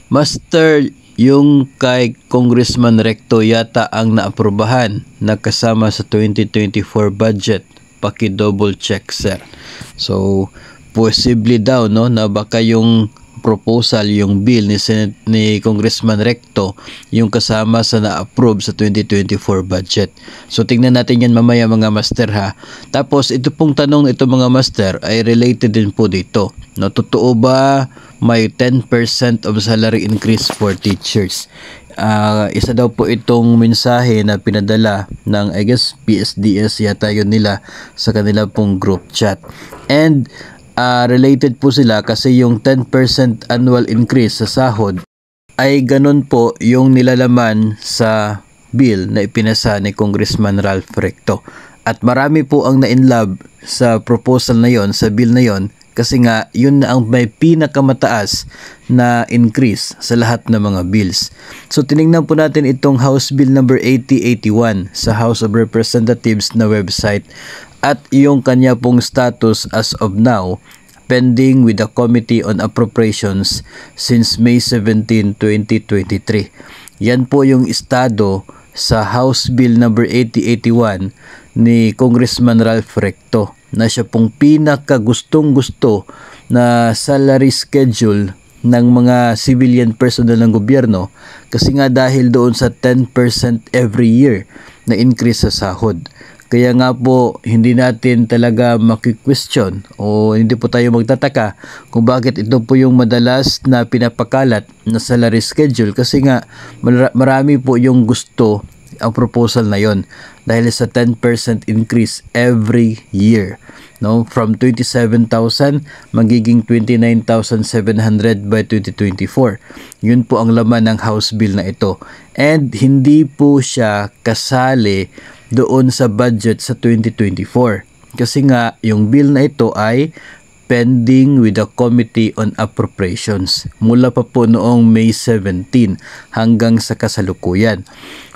Master, yung kay Congressman Recto yata ang naaprubahan na kasama sa 2024 budget. Paki-double check, sir. So, possibly daw no na baka yung proposal, yung bill ni Congressman Recto yung kasama sa na-approve sa 2024 budget. So tingnan natin yan mamaya mga master ha. Tapos ito pong tanong ito mga master ay related din po dito. No, totoo ba may 10% of salary increase for teachers? Isa daw po itong mensahe na pinadala ng I guess PSDS yata yun nila sa kanila pong group chat. And related po sila kasi yung 10% annual increase sa sahod ay ganun po yung nilalaman sa bill na ipinasa ni Congressman Ralph Recto. At marami po ang na-inlove sa proposal na yon, sa bill na yon, kasi nga yun na ang may pinakamataas na increase sa lahat ng mga bills. So tiningnan po natin itong House Bill number 8081 sa House of Representatives na website at yung kanya pong status as of now pending with the Committee on Appropriations since May 17, 2023. Yan po yung estado sa House Bill number 8081 ni Congressman Ralph Recto na siya pong pinakagustong-gusto na salary schedule ng mga civilian personnel ng gobyerno kasi nga dahil doon sa 10% every year na increase sa sahod. Kaya nga po hindi natin talaga maki-question o hindi po tayo magtataka kung bakit ito po yung madalas na pinapakalat na salary schedule kasi nga marami po yung gusto ang proposal na yon dahil sa 10% increase every year. No, from 27,000 magiging 29,700 by 2024. Yun po ang laman ng House Bill na ito. And hindi po siya kasali doon sa budget sa 2024. Kasi nga yung bill na ito ay pending with the Committee on Appropriations mula pa po noong May 17 hanggang sa kasalukuyan.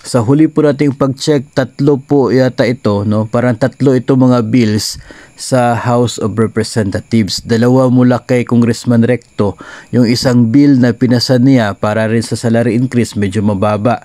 Sa huli po nating pag-check, tatlo po yata ito, no? Parang tatlo ito mga bills sa House of Representatives. Dalawa mula kay Congressman Recto, yung isang bill na pinasa niya para rin sa salary increase, medyo mababa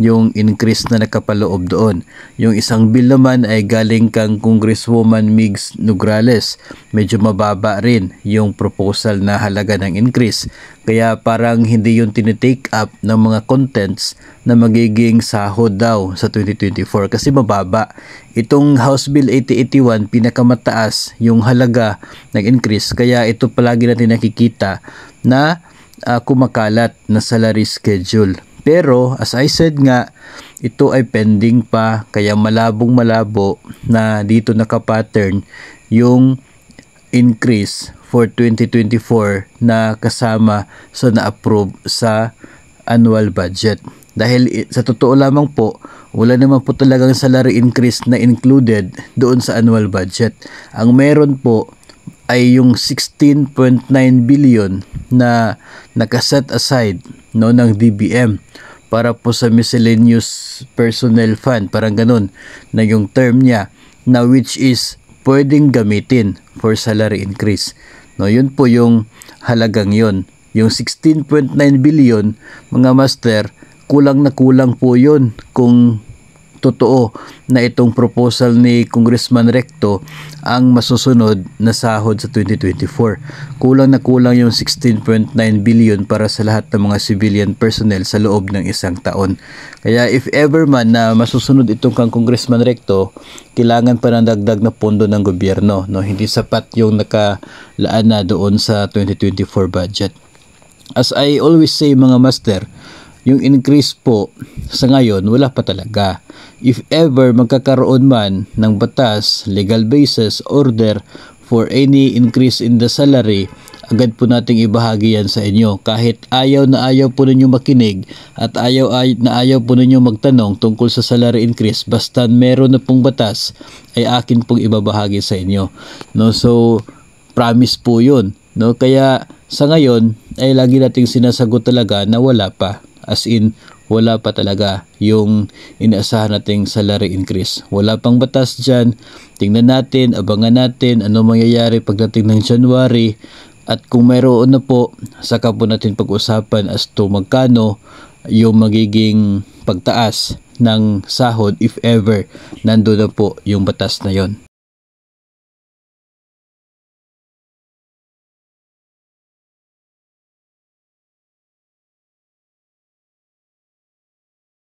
yung increase na nakapaloob doon. Yung isang bill naman ay galing kang Congresswoman Migs Nograles. Medyo mababa rin yung proposal na halaga ng increase. Kaya parang hindi yung tinitake up ng mga contents na magiging sahod daw sa 2024 kasi mababa. Itong House Bill 8081 pinakamataas yung halaga ng increase. Kaya ito palagi natin nakikita na kumakalat na salary schedule. Pero as I said nga, ito ay pending pa kaya malabong-malabo na dito nakapattern yung increase for 2024 na kasama sa na-approve sa annual budget. Dahil sa totoo lamang po, wala naman po talagang salary increase na included doon sa annual budget. Ang meron po ay yung 16.9 billion na nakaset aside no ng DBM para po sa miscellaneous personnel fund, parang ganun na yung term niya, na which is pwedeng gamitin for salary increase. No, yun po yung halagang yun. Yung 16.9 billion mga master, kulang na kulang po yun kung totoo na itong proposal ni Congressman Recto ang masusunod na sahod sa 2024. Kulang na kulang yung 16.9 billion para sa lahat ng mga civilian personnel sa loob ng isang taon. Kaya if ever man na masusunod itong kang Congressman Recto, kailangan pa ng dagdag na pondo ng gobyerno. No? Hindi sapat yung nakalaan na doon sa 2024 budget. As I always say mga master, yung increase po sa ngayon wala pa talaga. If ever magkakaroon man ng batas, legal basis, order for any increase in the salary, agad po nating ibahagi yan sa inyo. Kahit ayaw na ayaw po ninyo makinig at ayaw na ayaw po ninyo magtanong tungkol sa salary increase, basta meron na pong batas ay akin pong ibabahagi sa inyo. No, so promise po yun. No, kaya sa ngayon ay lagi nating sinasagot talaga na wala pa. As in, wala pa talaga yung inaasahan nating salary increase. Wala pang batas dyan. Tingnan natin, abangan natin ano mangyayari pagdating ng January. At kung mayroon na po, saka po natin pag-usapan as to magkano yung magiging pagtaas ng sahod if ever nandun na po yung batas na yon.